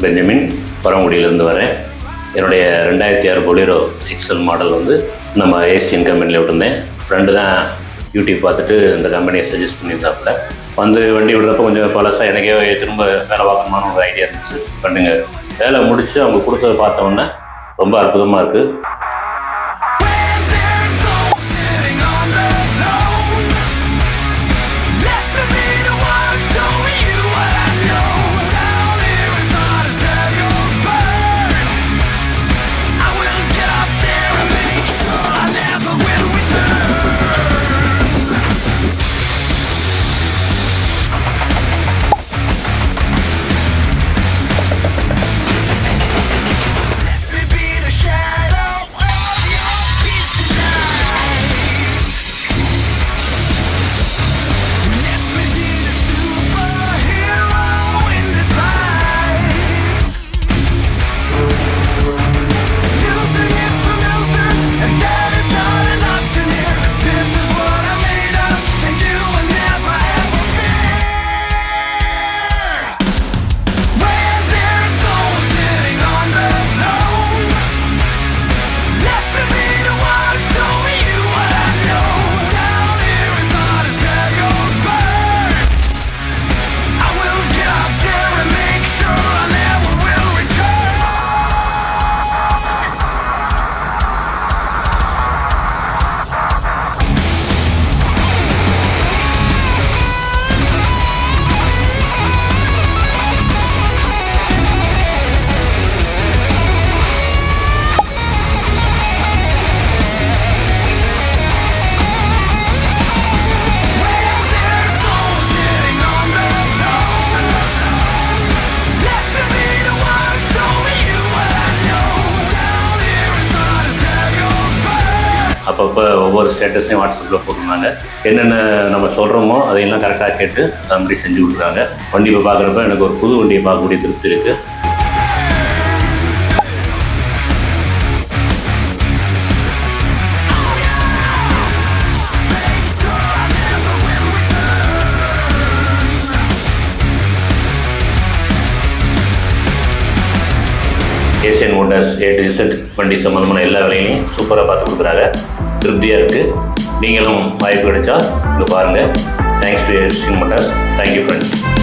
Benjamin, பரமக்குடியிலேருந்து வரேன். என்னுடைய 2006 Bolero XL model வந்து நம்ம ஏசியன் கம்பெனியில் விட்டுருந்தேன். ஃப்ரெண்டு தான் யூடியூப் பார்த்துட்டு இந்த கம்பெனியை சஜஸ்ட் பண்ணியிருந்தாப்புல. வந்து வண்டி விடுறப்ப கொஞ்சம் பழசாக எனக்கே திரும்ப வேலை பார்க்கணுமான்னு ஒரு ஐடியா இருந்துச்சு. ஃப்ரெண்டுங்க வேலை முடித்து அவங்க கொடுத்ததை பார்த்தோன்னே ரொம்ப அற்புதமாக இருக்குது. அப்பப்போ ஒவ்வொரு ஸ்டேட்டஸையும் வாட்ஸ்அப்பில் போட்டிருந்தாங்க. என்னென்ன நம்ம சொல்கிறோமோ அதையெல்லாம் கரெக்டாக கேட்டு அது மாதிரி செஞ்சு கொடுக்குறாங்க. வண்டி இப்போ பார்க்குறப்ப எனக்கு ஒரு புது வண்டியை பார்க்கக்கூடிய திருப்தி இருக்குது. Asian Motors A to Z வண்டி சம்மந்தமான எல்லா வேலையும் சூப்பராக பார்த்து கொடுக்குறாங்க. திருப்தியாக இருக்குது. நீங்களும் வாய்ப்பு கிடைச்சா இங்கே பாருங்கள். Thanks to Asian Motors. Thank you friends.